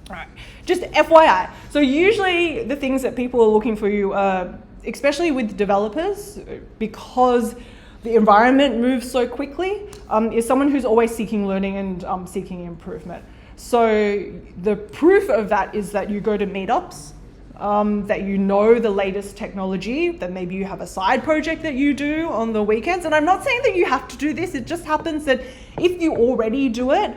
All right, just FYI. So usually the things that people are looking for you, especially with developers, because the environment moves so quickly, is someone who's always seeking learning and seeking improvement. So the proof of that is that you go to meetups, that you know the latest technology, that maybe you have a side project that you do on the weekends. And I'm not saying that you have to do this, it just happens that if you already do it,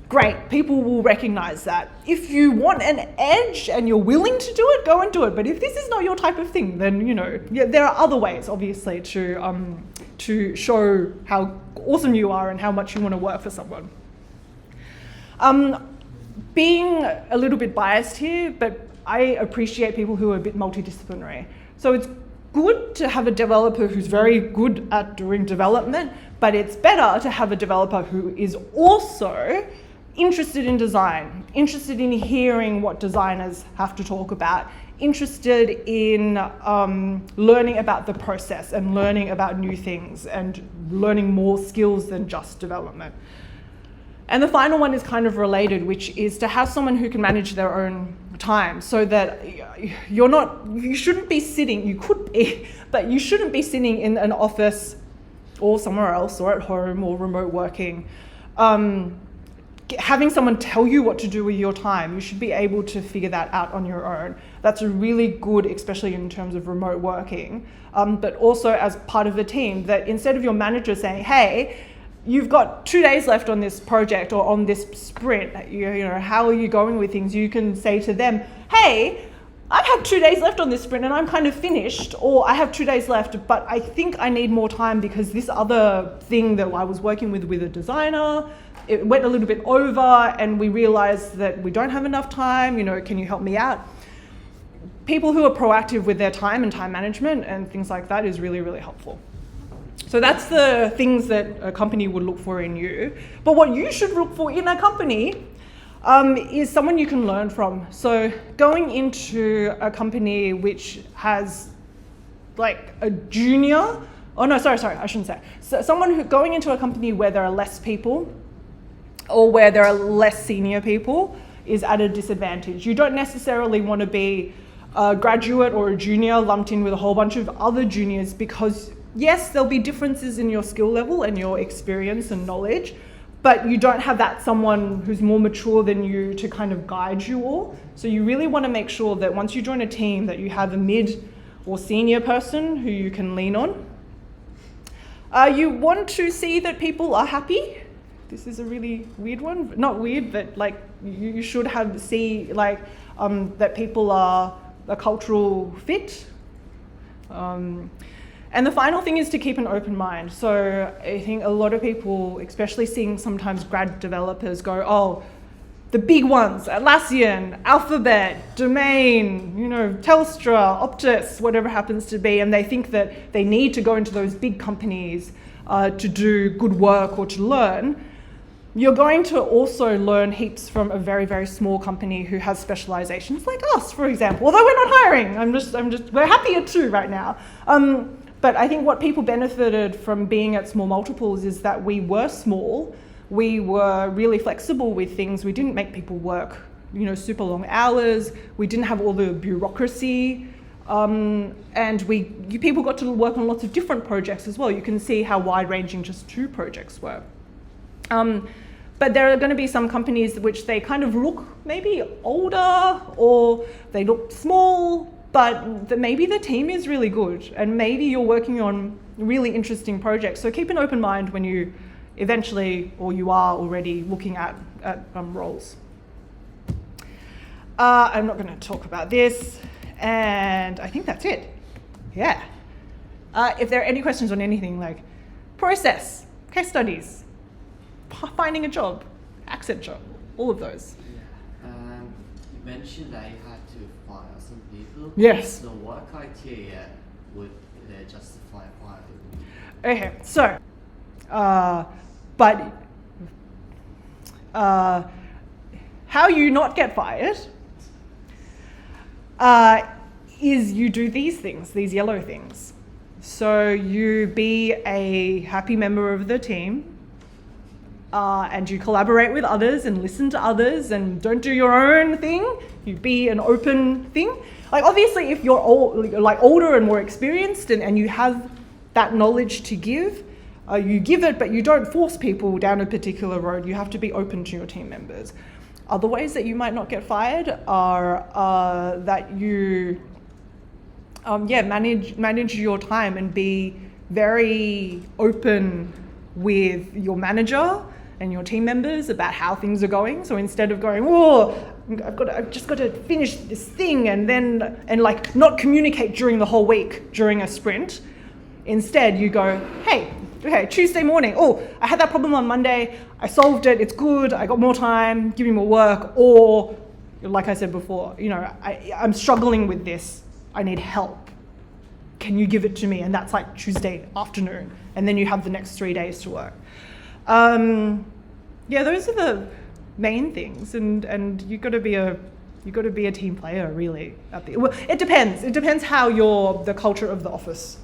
great, people will recognize that. If you want an edge and you're willing to do it, go and do it. But if this is not your type of thing, then there are other ways, obviously, to show how awesome you are and how much you want to work for someone. Being a little bit biased here, but I appreciate people who are a bit multidisciplinary. So it's good to have a developer who's very good at doing development, but it's better to have a developer who is also interested in design, interested in hearing what designers have to talk about, interested in learning about the process and learning about new things and learning more skills than just development. And the final one is kind of related, which is to have someone who can manage their own time, so that you shouldn't be sitting, you could be, but you shouldn't be sitting in an office or somewhere else or at home or remote working, having someone tell you what to do with your time. You should be able to figure that out on your own. That's really good, especially in terms of remote working, but also as part of the team, that instead of your manager saying, hey, you've got 2 days left on this project or on this sprint, how are you going with things? You can say to them, hey, I have 2 days left on this sprint and I'm kind of finished, or I have 2 days left, but I think I need more time because this other thing that I was working with a designer, it went a little bit over and we realized that we don't have enough time, can you help me out? People who are proactive with their time and time management and things like that is really, really helpful. So that's the things that a company would look for in you. But what you should look for in a company is someone you can learn from. So going into a company which has like a junior, I shouldn't say. So someone who going into a company where there are less people or where there are less senior people is at a disadvantage. You don't necessarily want to be a graduate or a junior lumped in with a whole bunch of other juniors, because yes, there'll be differences in your skill level and your experience and knowledge, but you don't have that someone who's more mature than you to kind of guide you all. So you really want to make sure that once you join a team that you have a mid or senior person who you can lean on. You want to see that people are happy. This is a really weird one. Not weird, but like you should see that people are a cultural fit. And the final thing is to keep an open mind. So I think a lot of people, especially seeing sometimes grad developers go, oh, the big ones, Atlassian, Alphabet, Domain, Telstra, Optus, whatever happens to be, and they think that they need to go into those big companies to do good work or to learn. You're going to also learn heaps from a very, very small company who has specializations like us, for example. Although we're not hiring, we're happy at 2 right now. But I think what people benefited from being at small multiples is that we were small. We were really flexible with things. We didn't make people work, super long hours. We didn't have all the bureaucracy. And people got to work on lots of different projects as well. You can see how wide-ranging just 2 projects were. But there are going to be some companies which they kind of look maybe older or they look small, but maybe the team is really good and maybe you're working on really interesting projects. So keep an open mind when you eventually, or you are already looking at roles. I'm not going to talk about this, and I think that's it. Yeah. If there are any questions on anything like process, case studies, finding a job, Accenture, all of those.
Yeah. You mentioned that you had to fire some people.
Yes.
So what criteria would justify firing?
Okay, so, how you not get fired is you do these things, these yellow things. So you be a happy member of the team, and you collaborate with others and listen to others and don't do your own thing. You be an open thing. Like obviously if you're older and more experienced and you have that knowledge to give, you give it, but you don't force people down a particular road. You have to be open to your team members. Other ways that you might not get fired are that you manage your time and be very open with your manager and your team members about how things are going. So instead of going, oh, I've just got to finish this thing and not communicate during the whole week during a sprint, instead you go, hey, okay, Tuesday morning, oh, I had that problem on Monday, I solved it, it's good, I got more time, give me more work, or like I said before, I'm struggling with this, I need help. Can you give it to me? And that's like Tuesday afternoon, and then you have the next 3 days to work. Those are the main things, and you got to be a team player really. Well, it depends. It depends how the culture of the office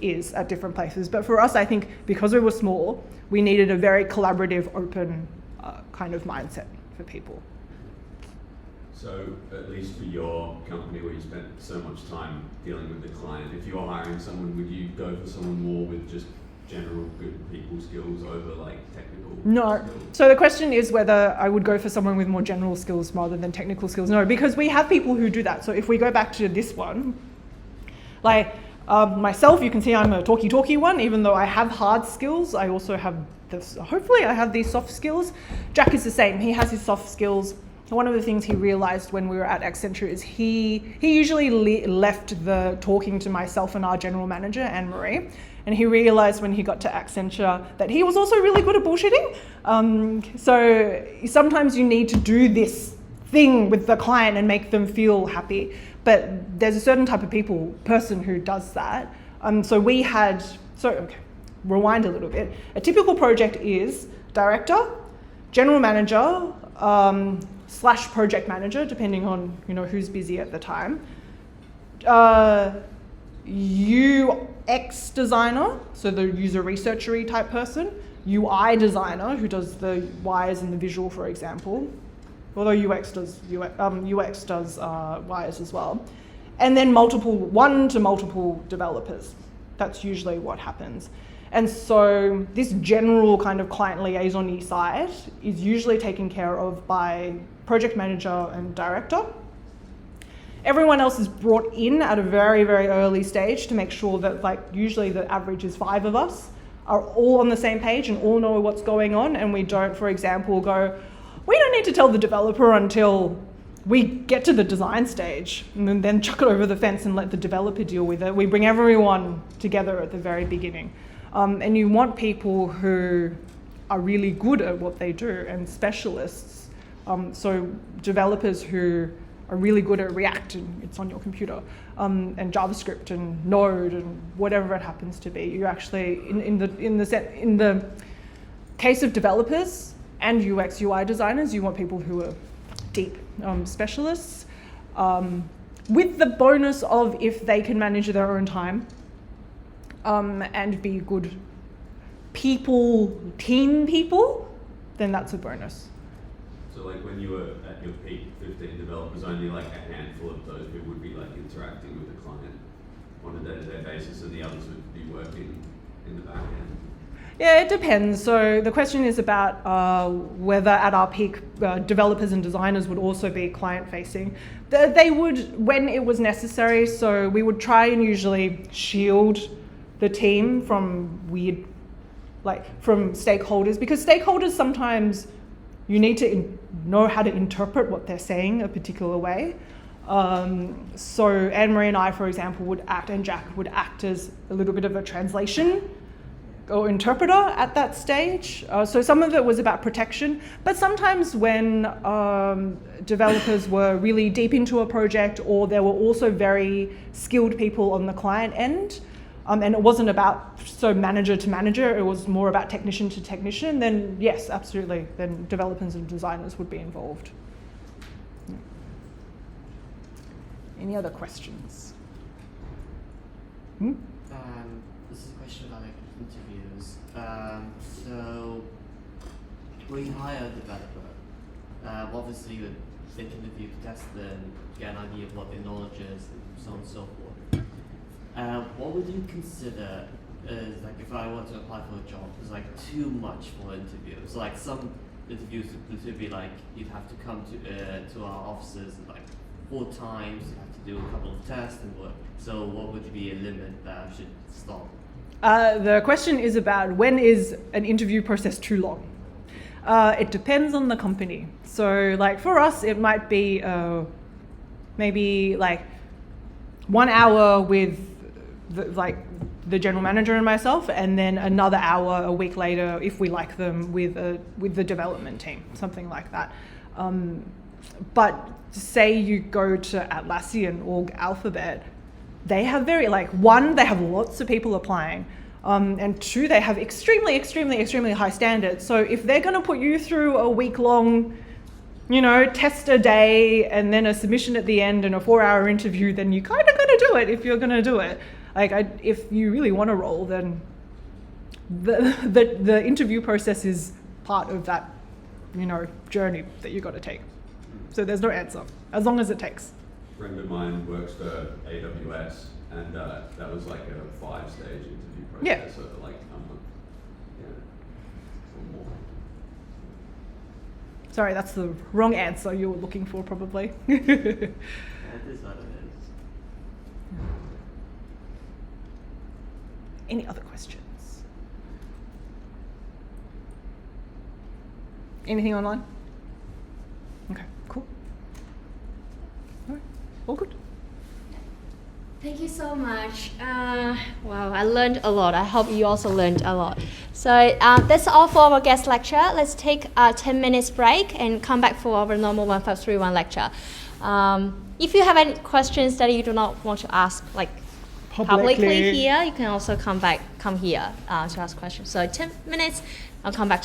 is at different places. But for us, I think because we were small, we needed a very collaborative, open kind of mindset for people.
So at least for your company where you spent so much time dealing with the client, if you're hiring someone, would you go for someone more with just general good people skills over like technical
No.
skills?
So the question is whether I would go for someone with more general skills rather than technical skills. No, because we have people who do that. So if we go back to this one, myself, you can see I'm a talky one, even though I have hard skills, I also have this, hopefully I have these soft skills. Jack is the same, he has his soft skills. One of the things he realized when we were at Accenture is he usually left the talking to myself and our general manager, Anne-Marie, and he realized when he got to Accenture that he was also really good at bullshitting. So sometimes you need to do this thing with the client and make them feel happy, but there's a certain type of person who does that. Rewind a little bit. A typical project is director, general manager, / project manager, depending on who's busy at the time. UX designer, so the user researchery type person. UI designer, who does the wires and the visual, for example. Although UX does wires as well. And then one to multiple developers. That's usually what happens. And so this general kind of client liaison-y side is usually taken care of by project manager and director. Everyone else is brought in at a very, very early stage to make sure that, like, usually the average is 5 of us, are all on the same page and all know what's going on, and we don't, for example, go, we don't need to tell the developer until we get to the design stage and then chuck it over the fence and let the developer deal with it. We bring everyone together at the very beginning. And you want people who are really good at what they do and specialists. So developers who are really good at React, and it's on your computer, and JavaScript and Node and whatever it happens to be. You actually, in the case of developers and UX UI designers, you want people who are deep specialists, with the bonus of if they can manage their own time and be good team people, then that's a bonus.
So like when you were at your peak, 15 developers, only like a handful of those people would be like interacting with the client on a day-to-day basis, and the others would be working in the back end.
Yeah, it depends. So the question is about whether at our peak developers and designers would also be client-facing. They would when it was necessary. So we would try and usually shield the team from from stakeholders, because stakeholders sometimes you need to know how to interpret what they're saying a particular way. So Anne-Marie and I, for example, would act, and Jack would act as a little bit of a translation or interpreter at that stage. So some of it was about protection, but sometimes when developers were really deep into a project, or there were also very skilled people on the client end, and it wasn't about manager to manager, it was more about technician to technician, then yes, absolutely, then developers and designers would be involved. Yeah. Any other questions?
This is a question about like interviews. So when you hire a developer, obviously you would interview, test them, get an idea of what their knowledge is, and so on and so forth. What would you consider as, like, if I want to apply for a job, is like too much for interviews? Like some interviews would be like you'd have to come to our offices like 4 times, you have to do a couple of tests and work. So what would be a limit that I should stop?
The question is about when is an interview process too long? It depends on the company. So like for us, it might be maybe like 1 hour with the general manager and myself, and then another hour a week later, if we like them, with the development team, something like that. But say you go to Atlassian or Alphabet, they have they have lots of people applying, and 2, they have extremely high standards. So if they're going to put you through a week-long, test a day and then a submission at the end and a 4-hour interview, then you kind of got to do it if you're going to do it. If you really want to roll, then the interview process is part of that, journey that you got to take. So there's no answer, as long as it takes.
A friend of mine works for AWS, and that was like a 5-stage interview process.
Yeah.
So like a month, or more.
Sorry, that's the wrong answer you were looking for, probably.
Yeah, it is what it is.
Any other questions? Anything online? Okay, cool. All right, all good.
Thank you so much. Wow, I learned a lot. I hope you also learned a lot. So that's all for our guest lecture. Let's take a 10 minutes break and come back for our normal 1531 lecture. If you have any questions that you do not want to ask, like publicly here, you can also come here to ask questions. So 10 minutes, I'll come back.